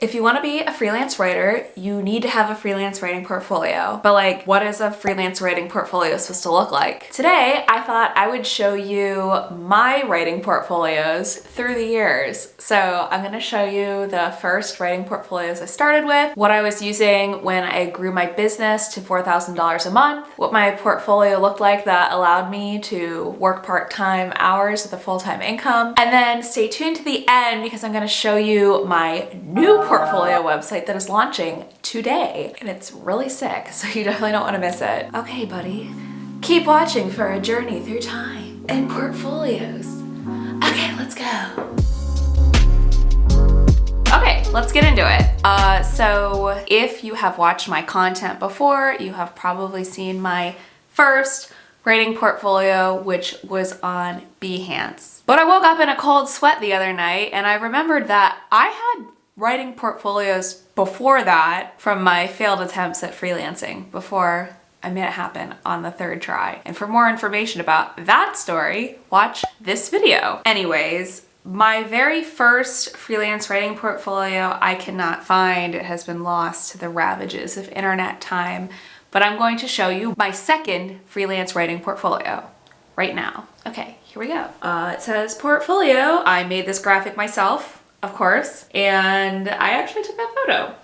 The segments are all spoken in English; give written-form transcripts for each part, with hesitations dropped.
If you want to be a freelance writer, you need to have a freelance writing portfolio. But like, what is a freelance writing portfolio supposed to look like? Today, I thought I would show you my writing portfolios through the years. So I'm going to show you the first writing portfolios I started with, what I was using when I grew my business to $4,000 a month, what my portfolio looked like that allowed me to work part-time hours with a full-time income, and then stay tuned to the end because I'm going to show you my new portfolio website that is launching today, and it's really sick, so you definitely don't want to miss it. Okay, buddy, keep watching for a journey through time and portfolios. Okay, let's go. Okay, let's get into it. So if you have watched my content before, you have probably seen my first writing portfolio, which was on Behance. But I woke up in a cold sweat the other night and I remembered that I had writing portfolios before that from my failed attempts at freelancing before I made it happen on the third try. And for more information about that story, watch this video. Anyways, my very first freelance writing portfolio I cannot find. It has been lost to the ravages of internet time, but I'm going to show you my second freelance writing portfolio right now. Okay, here we go. It says portfolio. I made this graphic myself, of course, and I actually took that photo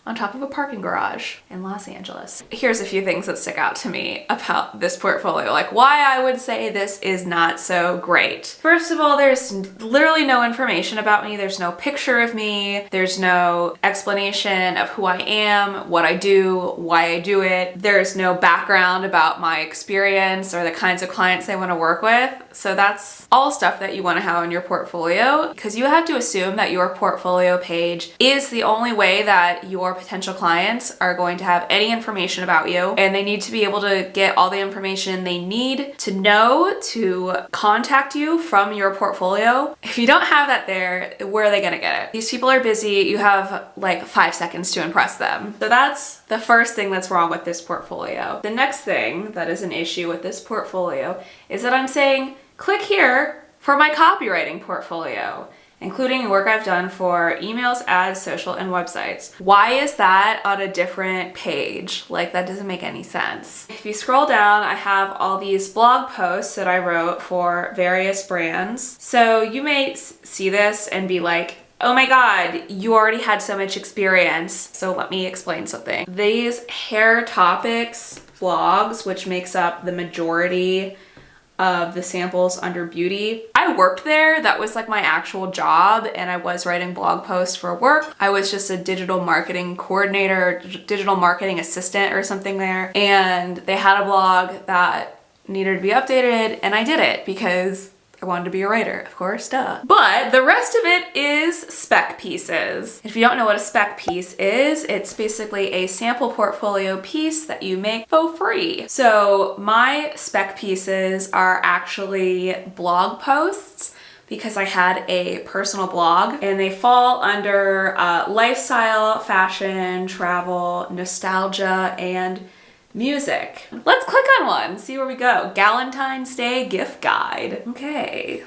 on top of a parking garage in Los Angeles. Here's a few things that stick out to me about this portfolio, like why I would say this is not so great. First of all, there's literally no information about me. There's no picture of me. There's no explanation of who I am, what I do, why I do it. There's no background about my experience or the kinds of clients I want to work with. So that's all stuff that you want to have in your portfolio, because you have to assume that your portfolio page is the only way that your potential clients are going to have any information about you, and they need to be able to get all the information they need to know to contact you from your portfolio. If you don't have that there, where are they gonna get it? These people are busy. You have like 5 seconds to impress them. So that's the first thing that's wrong with this portfolio. The next thing that is an issue with this portfolio is that I'm saying, click here for my copywriting portfolio, including work I've done for emails, ads, social, and websites. Why is that on a different page? Like, that doesn't make any sense. If you scroll down, I have all these blog posts that I wrote for various brands. So you may see this and be like, oh my God, you already had so much experience. So let me explain something. These hair topics blogs, which makes up the majority of the samples under beauty, I worked there. That was like my actual job, and I was writing blog posts for work. I was just a digital marketing coordinator, digital marketing assistant or something there, and they had a blog that needed to be updated, and I did it because I wanted to be a writer, of course, duh. But the rest of it is Spec Pieces. If you don't know what a spec piece is, it's basically a sample portfolio piece that you make for free. So my Spec Pieces are actually blog posts because I had a personal blog, and they fall under lifestyle, fashion, travel, nostalgia, and music. Let's click on one, see where we go. Valentine's Day gift guide. Okay,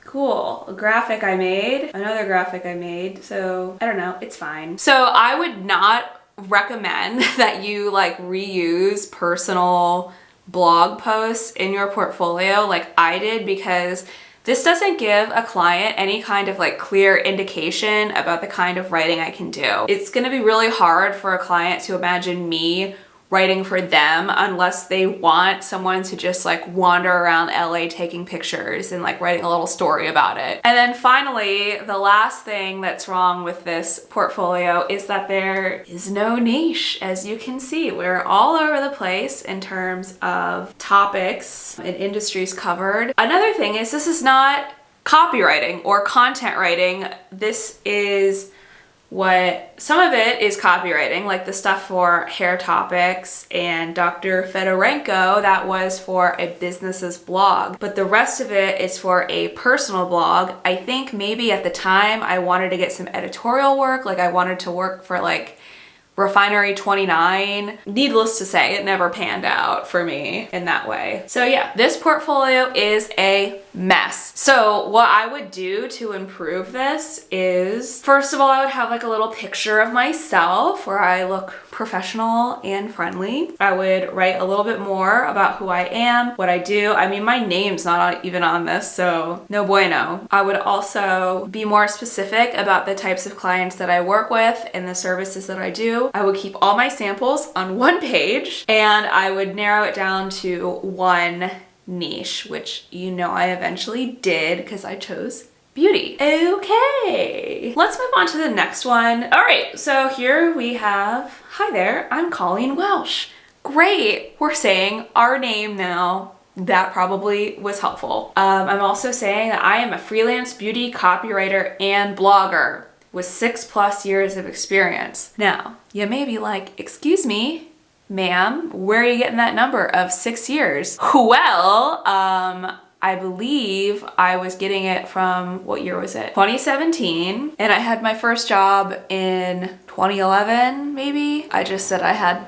cool. A graphic I made, another graphic I made, so I don't know, it's fine. So I would not recommend that you like reuse personal blog posts in your portfolio like I did, because this doesn't give a client any kind of like clear indication about the kind of writing I can do. It's gonna be really hard for a client to imagine me writing for them unless they want someone to just like wander around LA taking pictures and like writing a little story about it. And then finally, the last thing that's wrong with this portfolio is that there is no niche. As you can see, we're all over the place in terms of topics and industries covered. Another thing is, this is not copywriting or content writing. This is some of it is copywriting, like the stuff for hair topics and Dr. Fedorenko, that was for a business's blog. But the rest of it is for a personal blog. I think maybe at the time I wanted to get some editorial work, like I wanted to work for like Refinery 29. Needless to say, it never panned out for me in that way. So yeah, this portfolio is a mess. So what I would do to improve this is, first of all, I would have like a little picture of myself where I look professional and friendly. I would write a little bit more about who I am, what I do. I mean, my name's not even on this, so no bueno. I would also be more specific about the types of clients that I work with and the services that I do. I would keep all my samples on one page, and I would narrow it down to one niche, which you know I eventually did because I chose beauty. Okay, let's move on to the next one. All right, so here we have, hi there, I'm Colleen Welsch. Great, we're saying our name now. That probably was helpful. I'm also saying that I am a freelance beauty copywriter and blogger with 6+ years of experience. Now, you may be like, excuse me, ma'am, where are you getting that number of 6 years? Well, I believe I was getting it from, what year was it? 2017. And I had my first job in 2011, maybe. I just said I had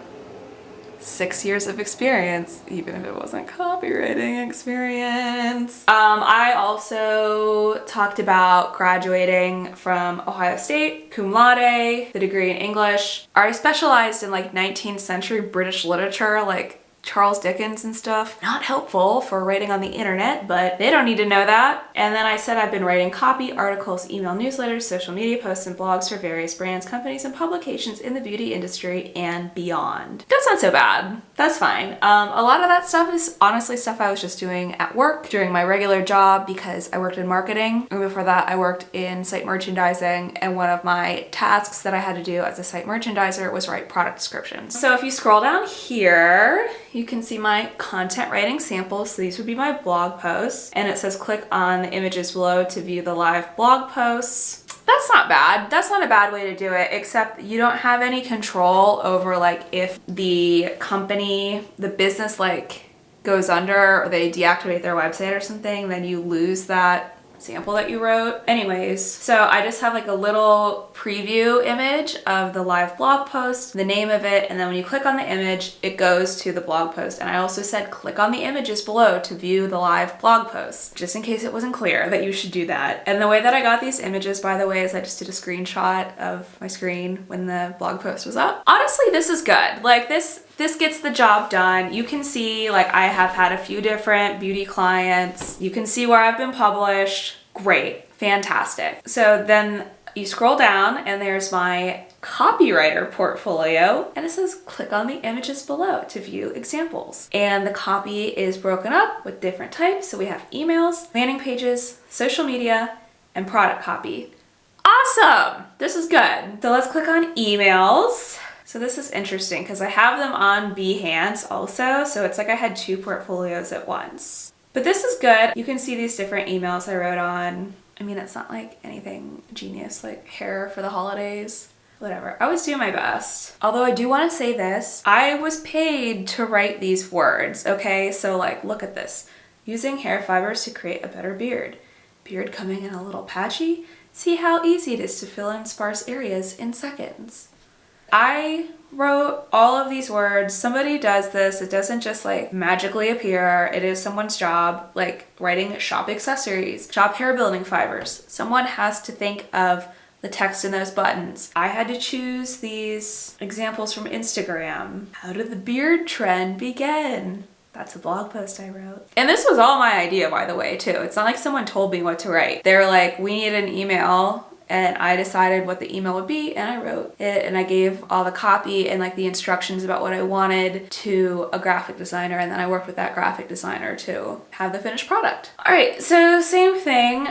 6 years of experience, even if it wasn't copywriting experience. I also talked about graduating from Ohio State, cum laude, the degree in English. I specialized in like 19th century British literature, like Charles Dickens and stuff. Not helpful for writing on the internet, but they don't need to know that. And then I said I've been writing copy, articles, email newsletters, social media posts, and blogs for various brands, companies, and publications in the beauty industry and beyond. That's not so bad. That's fine. A lot of that stuff is honestly stuff I was just doing at work during my regular job because I worked in marketing. And before that, I worked in site merchandising. And one of my tasks that I had to do as a site merchandiser was write product descriptions. So if you scroll down here, you can see my content writing samples. So these would be my blog posts. And it says click on the images below to view the live blog posts. That's not bad. That's not a bad way to do it, except you don't have any control over like if the company, the business like goes under or they deactivate their website or something, then you lose that sample that you wrote. Anyways, so I just have like a little preview image of the live blog post, the name of it, and then when you click on the image, it goes to the blog post. And I also said click on the images below to view the live blog post, just in case it wasn't clear that you should do that. And the way that I got these images, by the way, is I just did a screenshot of my screen when the blog post was up. Honestly, this is good. Like this gets the job done. You can see like I have had a few different beauty clients. You can see where I've been published. Great, fantastic. So then you scroll down and there's my copywriter portfolio and it says click on the images below to view examples. And the copy is broken up with different types. So we have emails, landing pages, social media, and product copy. Awesome, this is good. So let's click on emails. So this is interesting because I have them on Behance also. So it's like I had two portfolios at once. But this is good. You can see these different emails I wrote on. I mean, it's not like anything genius, like hair for the holidays. Whatever. I was doing my best. Although I do want to say this. I was paid to write these words, okay? So like, look at this. Using hair fibers to create a better beard. Beard coming in a little patchy. See how easy it is to fill in sparse areas in seconds. I wrote all of these words. Somebody does this. It doesn't just like magically appear. It is someone's job, like writing shop accessories, shop hair building fibers. Someone has to think of the text in those buttons. I had to choose these examples from Instagram. How did the beard trend begin? That's a blog post I wrote. And this was all my idea, by the way, too. It's not like someone told me what to write. They're like, we need an email. And I decided what the email would be and I wrote it and I gave all the copy and like the instructions about what I wanted to a graphic designer, and then I worked with that graphic designer to have the finished product. All right, so same thing.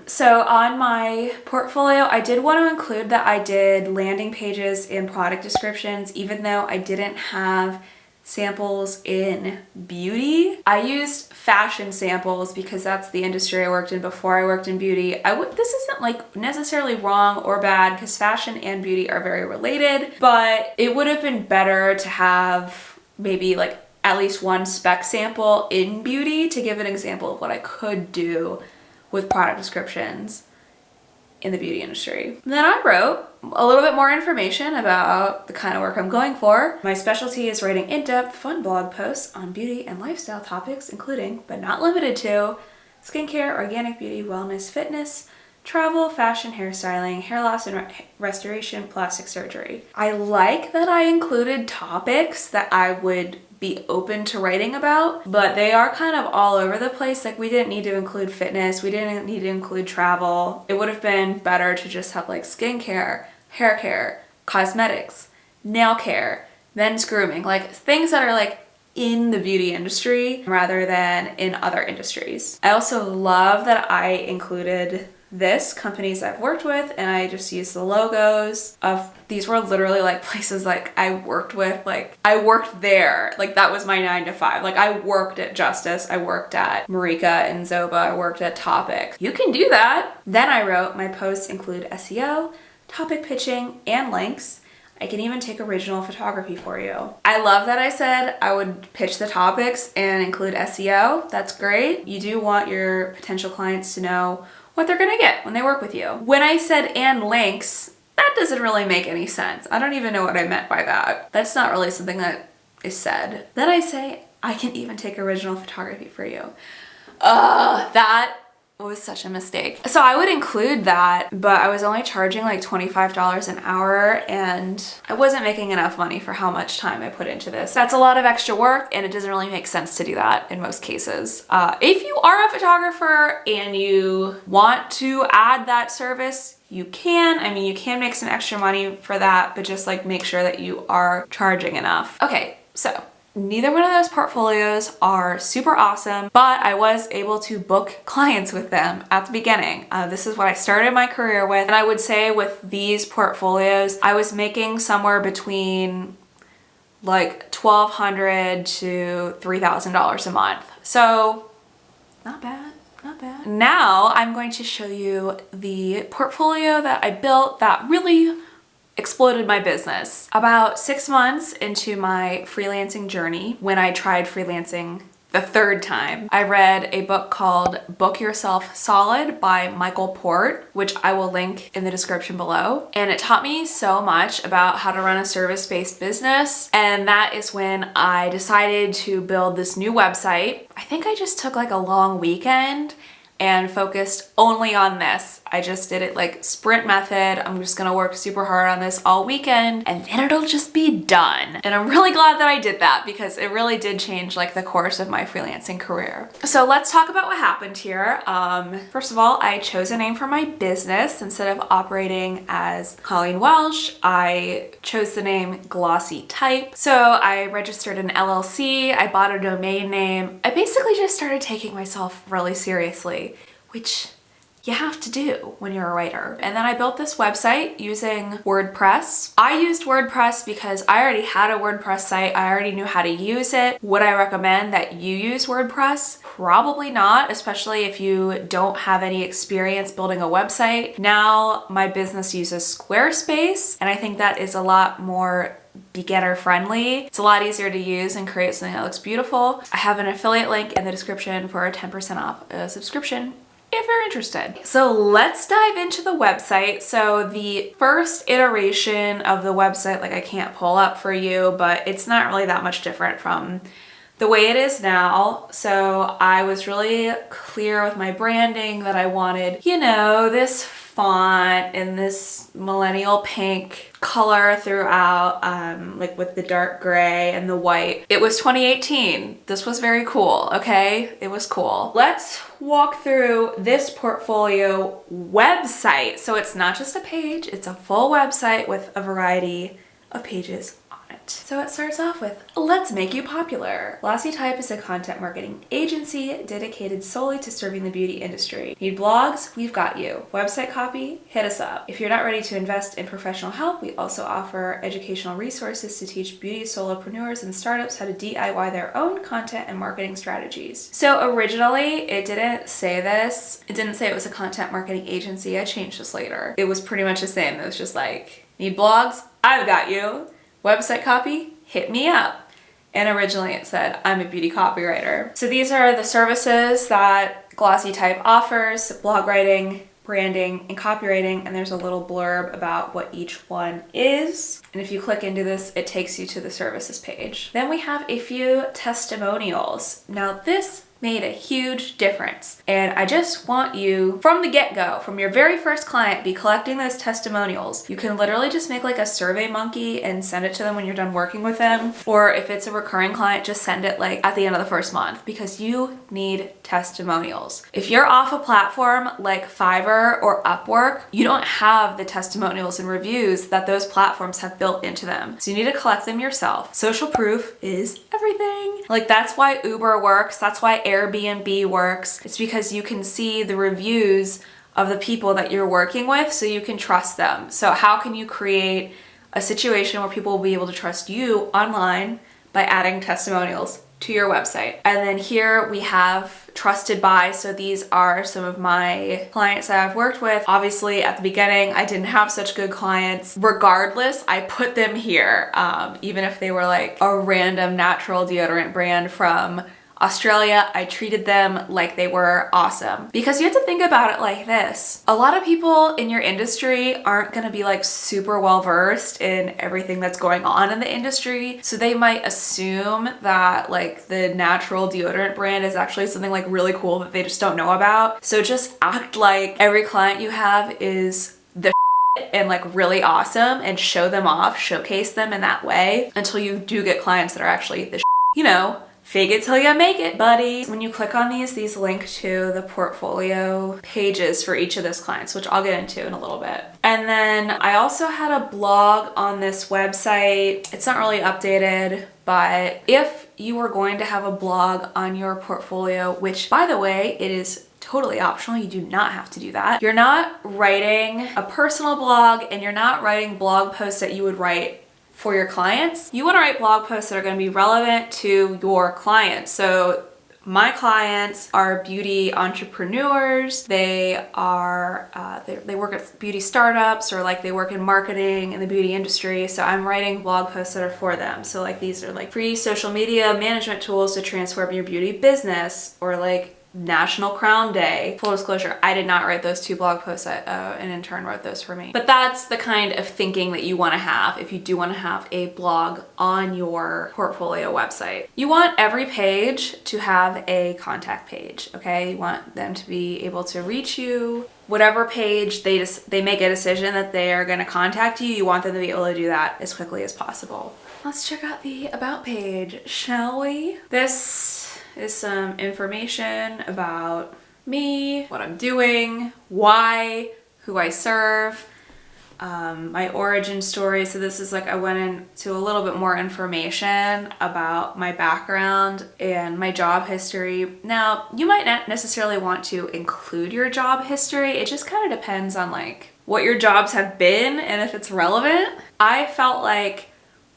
So on my portfolio, I did want to include that I did landing pages and product descriptions, even though I didn't have samples in beauty. I used fashion samples because that's the industry I worked in before I worked in beauty. This isn't like necessarily wrong or bad because fashion and beauty are very related, but it would have been better to have maybe like at least one spec sample in beauty to give an example of what I could do with product descriptions in the beauty industry. And then I wrote a little bit more information about the kind of work I'm going for. My specialty is writing in-depth, fun blog posts on beauty and lifestyle topics, including, but not limited to, skincare, organic beauty, wellness, fitness, travel, fashion, hairstyling, hair loss and restoration, plastic surgery. I like that I included topics that I would be open to writing about, but they are kind of all over the place. Like, we didn't need to include fitness, we didn't need to include travel. It would have been better to just have like skincare, hair care, cosmetics, nail care, men's grooming, like things that are like in the beauty industry rather than in other industries. I also love that I included companies I've worked with, and I just used the logos of, these were literally like places like I worked with, like I worked there, like that was my 9 to 5. Like I worked at Justice, I worked at Marika and Zoba, I worked at Topic. You can do that. Then I wrote, my posts include SEO, topic pitching, and links. I can even take original photography for you. I love that I said I would pitch the topics and include SEO. That's great. You do want your potential clients to know what they're gonna get when they work with you. When I said and links, that doesn't really make any sense. I don't even know what I meant by that. That's not really something that is said. Then I say, I can even take original photography for you. That was such a mistake. So I would include that, but I was only charging like $25 an hour, and I wasn't making enough money for how much time I put into this. That's a lot of extra work, and it doesn't really make sense to do that in most cases. If you are a photographer and you want to add that service, you can. I mean, you can make some extra money for that, but just like make sure that you are charging enough. Okay, so neither one of those portfolios are super awesome, but I was able to book clients with them at the beginning. This is what I started my career with, and I would say with these portfolios, I was making somewhere between like $1,200 to $3,000 a month. So not bad. Not bad. Now I'm going to show you the portfolio that I built that really exploded my business. About 6 months into my freelancing journey, when I tried freelancing the third time, I read a book called Book Yourself Solid by Michael Port, which I will link in the description below. And it taught me so much about how to run a service-based business. And that is when I decided to build this new website. I think I just took like a long weekend and focused only on this. I just did it like sprint method. I'm just gonna work super hard on this all weekend and then it'll just be done. And I'm really glad that I did that because it really did change like the course of my freelancing career. So let's talk about what happened here. First of all, I chose a name for my business. Instead of operating as Colleen Welsch, I chose the name Glossy Type. So I registered an LLC, I bought a domain name. I basically just started taking myself really seriously, which you have to do when you're a writer. And then I built this website using WordPress. I used WordPress because I already had a WordPress site. I already knew how to use it. Would I recommend that you use WordPress? Probably not, especially if you don't have any experience building a website. Now my business uses Squarespace, and I think that is a lot more beginner friendly. It's a lot easier to use and create something that looks beautiful. I have an affiliate link in the description for a 10% off a subscription if you're interested. So let's dive into the website. So the first iteration of the website, like I can't pull up for you, but it's not really that much different from the way it is now. So I was really clear with my branding that I wanted, you know, this font in this millennial pink color throughout, like with the dark gray and the white. It was 2018. This was very cool, okay? It was cool. Let's walk through this portfolio website. So it's not just a page, it's a full website with a variety of pages. So it starts off with, let's make you popular. Glossy Type is a content marketing agency dedicated solely to serving the beauty industry. Need blogs? We've got you. Website copy? Hit us up. If you're not ready to invest in professional help, we also offer educational resources to teach beauty solopreneurs and startups how to DIY their own content and marketing strategies. So originally it didn't say this. It didn't say it was a content marketing agency. I changed this later. It was pretty much the same. It was just like, need blogs? I've got you. Website copy? Hit me up. And originally it said, I'm a beauty copywriter. So these are the services that Glossy Type offers: blog writing, branding, and copywriting, and there's a little blurb about what each one is. And if you click into this, it takes you to the services page. Then we have a few testimonials. Now this made a huge difference. And I just want you, from the get-go, from your very first client, be collecting those testimonials. You can literally just make like a survey monkey and send it to them when you're done working with them. Or if it's a recurring client, just send it like at the end of the first month, because you need testimonials. If you're off a platform like Fiverr or Upwork, you don't have the testimonials and reviews that those platforms have built into them. So you need to collect them yourself. Social proof is everything. Like that's why Uber works. That's why Airbnb works. It's because you can see the reviews of the people that you're working with, so you can trust them. So how can you create a situation where people will be able to trust you online? By adding testimonials to your website. And then here we have trusted by. So these are some of my clients that I've worked with. Obviously at the beginning, I didn't have such good clients. Regardless, I put them here. Even if they were like a random natural deodorant brand from Australia, I treated them like they were awesome. Because you have to think about it like this. A lot of people in your industry aren't gonna be like super well versed in everything that's going on in the industry. So they might assume that like the natural deodorant brand is actually something like really cool that they just don't know about. So just act like every client you have is the and like really awesome, and show them off, showcase them in that way until you do get clients that are actually the you know. Fake it till you make it, buddy. When you click on these link to the portfolio pages for each of those clients, which I'll get into in a little bit. And then I also had a blog on this website. It's not really updated, but if you were going to have a blog on your portfolio, which by the way, it is totally optional. You do not have to do that. You're not writing a personal blog, and you're not writing blog posts that you would write for your clients. You want to write blog posts that are going to be relevant to your clients. So my clients are beauty entrepreneurs. They are they work at beauty startups, or like they work in marketing in the beauty industry. So I'm writing blog posts that are for them. So like these are like free social media management tools to transform your beauty business, or like National Crown Day. Full disclosure, I did not write those two blog posts. An intern wrote those for me. But that's the kind of thinking that you want to have if you do want to have a blog on your portfolio website. You want every page to have a contact page, okay? You want them to be able to reach you. Whatever page they make a decision that they are going to contact you, you want them to be able to do that as quickly as possible. Let's check out the About page, shall we? This is some information about me, what I'm doing, why, who I serve, my origin story. So this is like, I went into a little bit more information about my background and my job history. Now, you might not necessarily want to include your job history. It just kind of depends on like what your jobs have been and if it's relevant. I felt like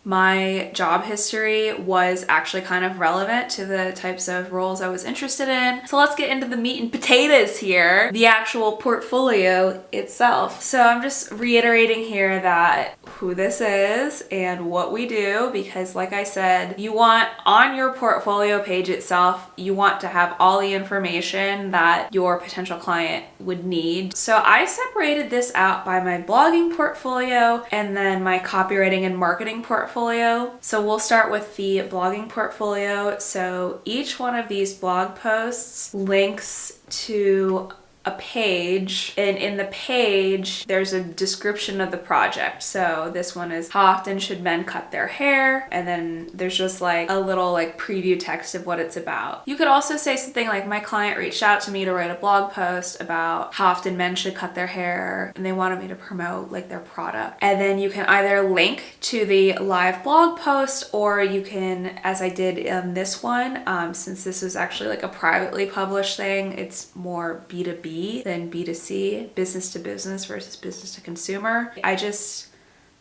my job history was actually kind of relevant to the types of roles I was interested in. So let's get into the meat and potatoes here, the actual portfolio itself. So I'm just reiterating here that who this is and what we do, because like I said, you want on your portfolio page itself, you want to have all the information that your potential client would need. So I separated this out by my blogging portfolio and then my copywriting and marketing portfolio. So we'll start with the blogging portfolio. So each one of these blog posts links to a page, and in the page there's a description of the project. So this one is how often should men cut their hair, and then there's just like a little like preview text of what it's about. You could also say something like, my client reached out to me to write a blog post about how often men should cut their hair, and they wanted me to promote like their product. And then you can either link to the live blog post, or you can, as I did in this one, since this is actually like a privately published thing, it's more B2B than B2C, business to business versus business to consumer. I just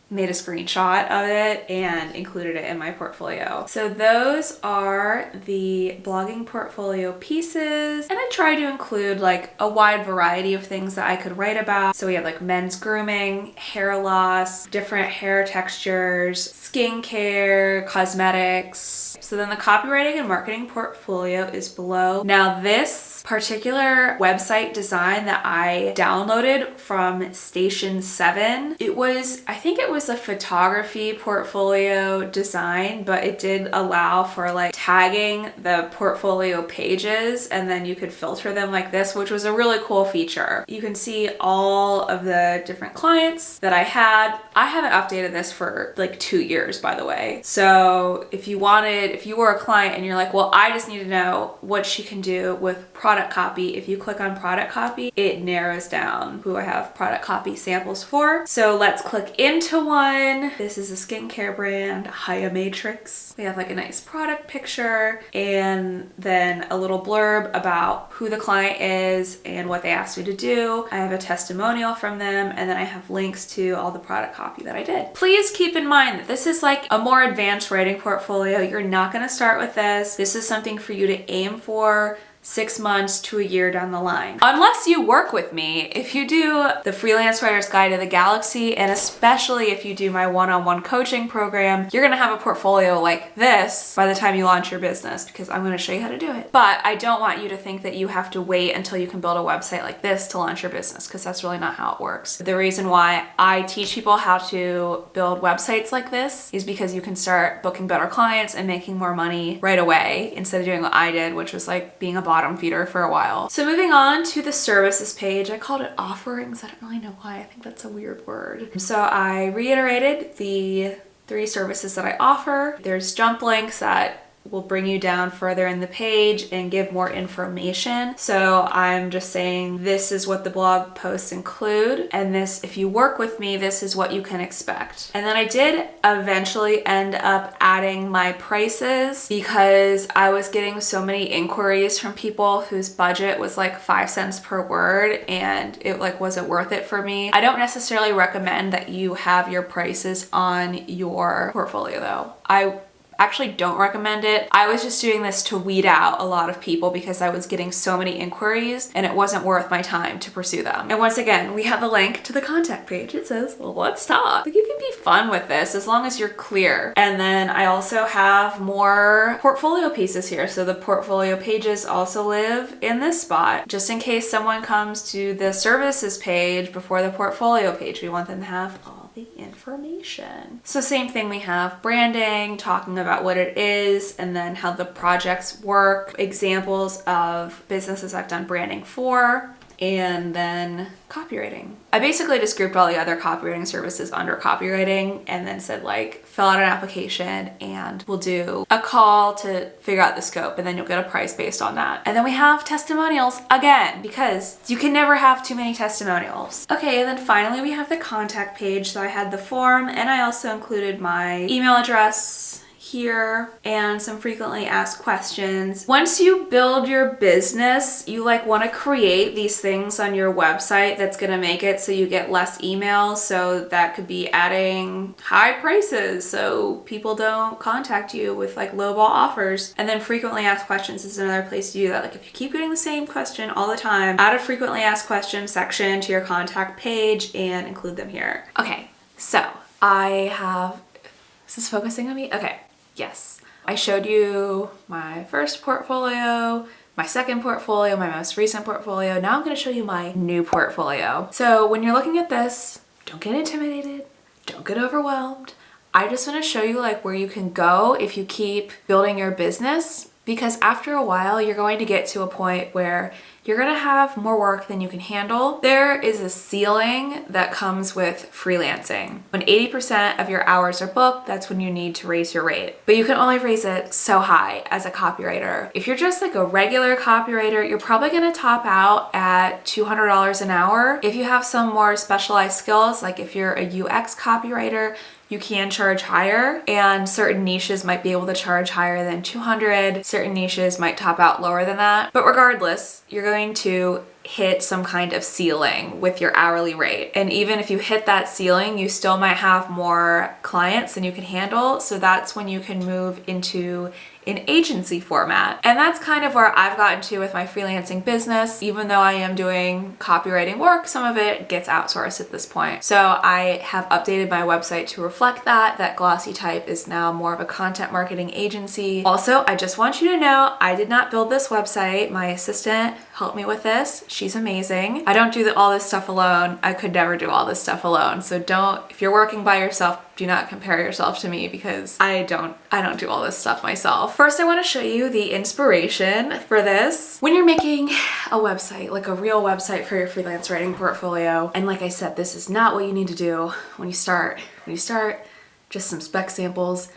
made a screenshot of it and included it in my portfolio. So those are the blogging portfolio pieces. And I try to include like a wide variety of things that I could write about. So we have like men's grooming, hair loss, different hair textures, skincare, cosmetics. So then the copywriting and marketing portfolio is below. Now this particular website design that I downloaded from Station 7, I think it was a photography portfolio design, but it did allow for like tagging the portfolio pages and then you could filter them like this, which was a really cool feature. You can see all of the different clients that I had. I haven't updated this for like 2 years, by the way. So if you were a client and you're like, well, I just need to know what she can do with product copy. If you click on product copy, it narrows down who I have product copy samples for. So let's click into one. This is a skincare brand, Hya Matrix. We have like a nice product picture and then a little blurb about who the client is and what they asked me to do. I have a testimonial from them and then I have links to all the product copy that I did. Please keep in mind that this is like a more advanced writing portfolio. You're not going to start with this. This is something for you to aim for 6 months to a year down the line. Unless you work with me, if you do the Freelance Writer's Guide to the Galaxy, and especially if you do my one-on-one coaching program, you're gonna have a portfolio like this by the time you launch your business because I'm gonna show you how to do it. But I don't want you to think that you have to wait until you can build a website like this to launch your business because that's really not how it works. The reason why I teach people how to build websites like this is because you can start booking better clients and making more money right away instead of doing what I did, which was like being a bottom feeder for a while. So moving on to the services page, I called it offerings. I don't really know why. I think that's a weird word. So I reiterated the 3 services that I offer. There's jump links that will bring you down further in the page and give more information. So I'm just saying this is what the blog posts include, and this, if you work with me, this is what you can expect. And then I did eventually end up adding my prices because I was getting so many inquiries from people whose budget was like 5 cents per word and it like wasn't worth it for me. I don't necessarily recommend that you have your prices on your portfolio though. I actually don't recommend it. I was just doing this to weed out a lot of people because I was getting so many inquiries and it wasn't worth my time to pursue them. And once again, we have a link to the contact page. It says, well, let's talk. Like, you can be fun with this as long as you're clear. And then I also have more portfolio pieces here. So the portfolio pages also live in this spot, just in case someone comes to the services page before the portfolio page. We want them to have all the information. So same thing, we have branding, talking about what it is, and then how the projects work, examples of businesses I've done branding for, and then copywriting. I basically just grouped all the other copywriting services under copywriting and then said like, fill out an application and we'll do a call to figure out the scope and then you'll get a price based on that. And then we have testimonials again, because you can never have too many testimonials. Okay, and then finally we have the contact page. So I had the form and I also included my email address here and some frequently asked questions. Once you build your business, you like want to create these things on your website that's going to make it so you get less emails. So that could be adding high prices so people don't contact you with like lowball offers. And then frequently asked questions is another place to do that. Like if you keep getting the same question all the time, add a frequently asked questions section to your contact page and include them here. Okay, so is this focusing on me? Okay. Yes, I showed you my first portfolio, my second portfolio, my most recent portfolio. Now I'm going to show you my new portfolio. So when you're looking at this, don't get intimidated, don't get overwhelmed. I just want to show you like where you can go if you keep building your business, because after a while you're going to get to a point where you're gonna have more work than you can handle. There is a ceiling that comes with freelancing. When 80% of your hours are booked, that's when you need to raise your rate. But you can only raise it so high as a copywriter. If you're just like a regular copywriter, you're probably gonna top out at $200 an hour. If you have some more specialized skills, like if you're a UX copywriter, you can charge higher, and certain niches might be able to charge higher than 200. Certain niches might top out lower than that. But regardless, you're going to hit some kind of ceiling with your hourly rate. And even if you hit that ceiling, you still might have more clients than you can handle. So that's when you can move into an agency format. And that's kind of where I've gotten to with my freelancing business. Even though I am doing copywriting work, some of it gets outsourced at this point. So I have updated my website to reflect that Glossy Type is now more of a content marketing agency. Also, I just want you to know, I did not build this website. My assistant helped me with this. She's amazing. I don't do all this stuff alone. I could never do all this stuff alone. So if you're working by yourself, do not compare yourself to me because I don't do all this stuff myself. First, I want to show you the inspiration for this. When you're making a website, like a real website for your freelance writing portfolio, and like I said, this is not what you need to do when you start. When you start, just some spec samples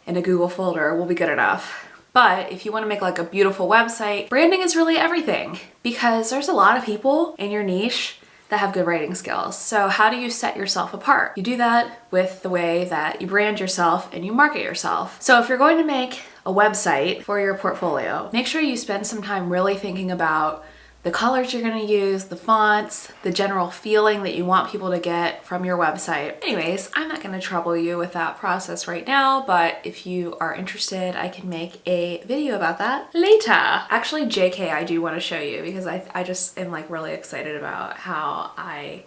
in a Google folder will be good enough. But if you want to make like a beautiful website, branding is really everything because there's a lot of people in your niche that have good writing skills. So how do you set yourself apart? You do that with the way that you brand yourself and you market yourself. So if you're going to make a website for your portfolio, make sure you spend some time really thinking about the colors you're going to use, the fonts, the general feeling that you want people to get from your website. Anyways, I'm not going to trouble you with that process right now, but if you are interested, I can make a video about that later. Actually, JK, I do want to show you because I just am like really excited about how I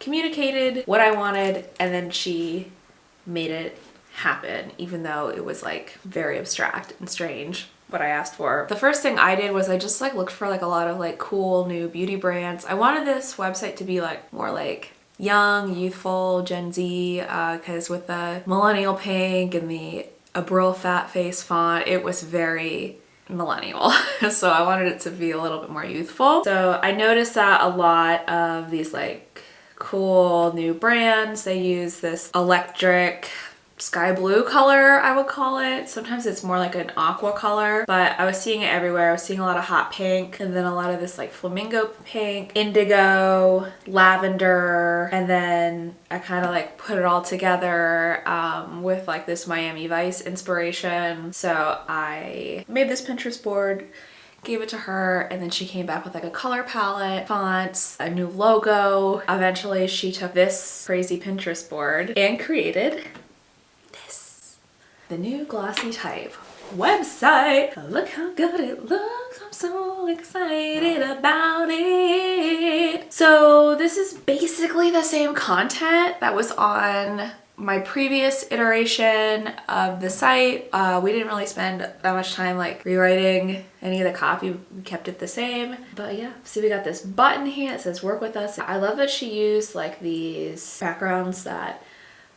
communicated what I wanted and then she made it happen, even though it was like very abstract and strange what I asked for. The first thing I did was I just like looked for like a lot of like cool new beauty brands. I wanted this website to be like more like young, youthful, Gen Z, because with the millennial pink and the Abril fat face font, it was very millennial. So I wanted it to be a little bit more youthful. So I noticed that a lot of these like cool new brands, they use this electric sky blue color, I would call it. Sometimes it's more like an aqua color, but I was seeing it everywhere. I was seeing a lot of hot pink and then a lot of this like flamingo pink, indigo, lavender, and then I kind of like put it all together with like this Miami Vice inspiration. So I made this Pinterest board, gave it to her, and then she came back with like a color palette, fonts, a new logo. Eventually she took this crazy Pinterest board and created the new Glossy Type website. Look how good it looks. I'm so excited about it. So this is basically the same content that was on my previous iteration of the site. We didn't really spend that much time like rewriting any of the copy. We kept it the same. But yeah, see, we got this button here that says work with us. I love that she used like these backgrounds that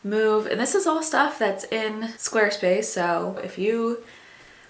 move, and this is all stuff that's in Squarespace. So if you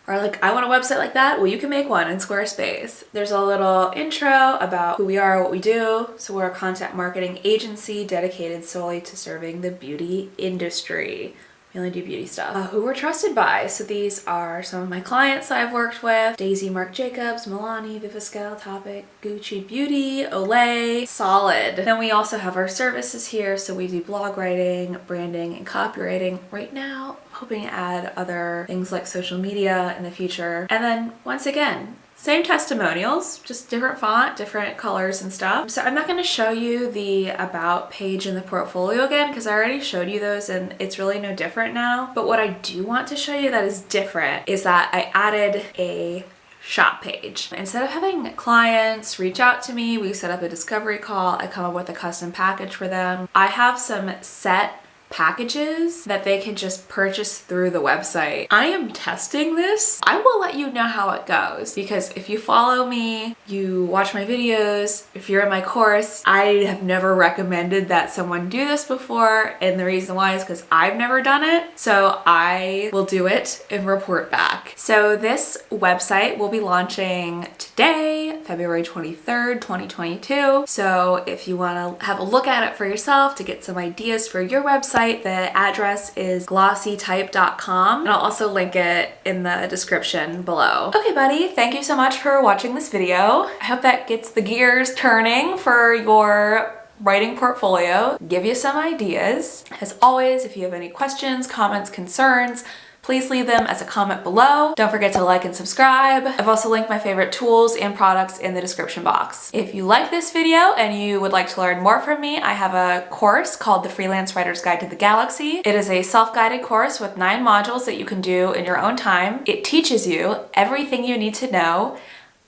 are like, I want a website like that, well, you can make one in Squarespace. There's a little intro about who we are, what we do. So we're a content marketing agency dedicated solely to serving the beauty industry. We only do beauty stuff. Who we're trusted by. So these are some of my clients that I've worked with. Daisy Marc Jacobs, Milani, Viviscal, Topic, Gucci Beauty, Olay, Solid. Then we also have our services here. So we do blog writing, branding, and copywriting. Right now, I'm hoping to add other things like social media in the future. And then once again, same testimonials, just different font, different colors and stuff. So I'm not going to show you the about page in the portfolio again because I already showed you those and it's really no different now. But what I do want to show you that is different is that I added a shop page. Instead of having clients reach out to me, we set up a discovery call, I come up with a custom package for them. I have some set packages that they can just purchase through the website. I am testing this. I will let you know how it goes because if you follow me, you watch my videos, if you're in my course, I have never recommended that someone do this before, and the reason why is because I've never done it. So I will do it and report back. So this website will be launching today, February 23rd, 2022. So if you want to have a look at it for yourself to get some ideas for your website, the address is glossytype.com, and I'll also link it in the description below. Okay, buddy, thank you so much for watching this video. I hope that gets the gears turning for your writing portfolio, give you some ideas. As always, if you have any questions, comments, concerns, please leave them as a comment below. Don't forget to like and subscribe. I've also linked my favorite tools and products in the description box. If you like this video and you would like to learn more from me, I have a course called the Freelance Writer's Guide to the Galaxy. It is a self-guided course with 9 modules that you can do in your own time. It teaches you everything you need to know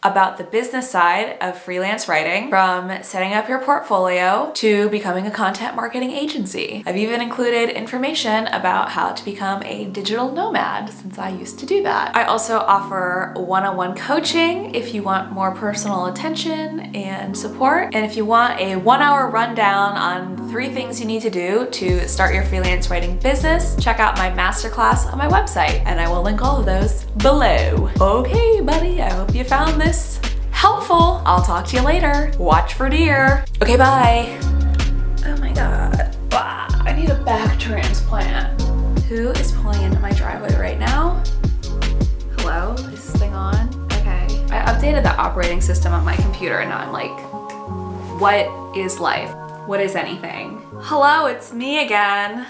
about the business side of freelance writing, from setting up your portfolio to becoming a content marketing agency. I've even included information about how to become a digital nomad, since I used to do that. I also offer one-on-one coaching if you want more personal attention and support. And if you want a 1-hour rundown on 3 things you need to do to start your freelance writing business, check out my masterclass on my website, and I will link all of those below. Okay, buddy, I hope you found this helpful. I'll talk to you later. Watch for deer. Okay, bye. Oh my God. I need a back transplant. Who is pulling into my driveway right now? Hello? Is this thing on? Okay. I updated the operating system on my computer and now I'm like, what is life? What is anything? Hello, it's me again.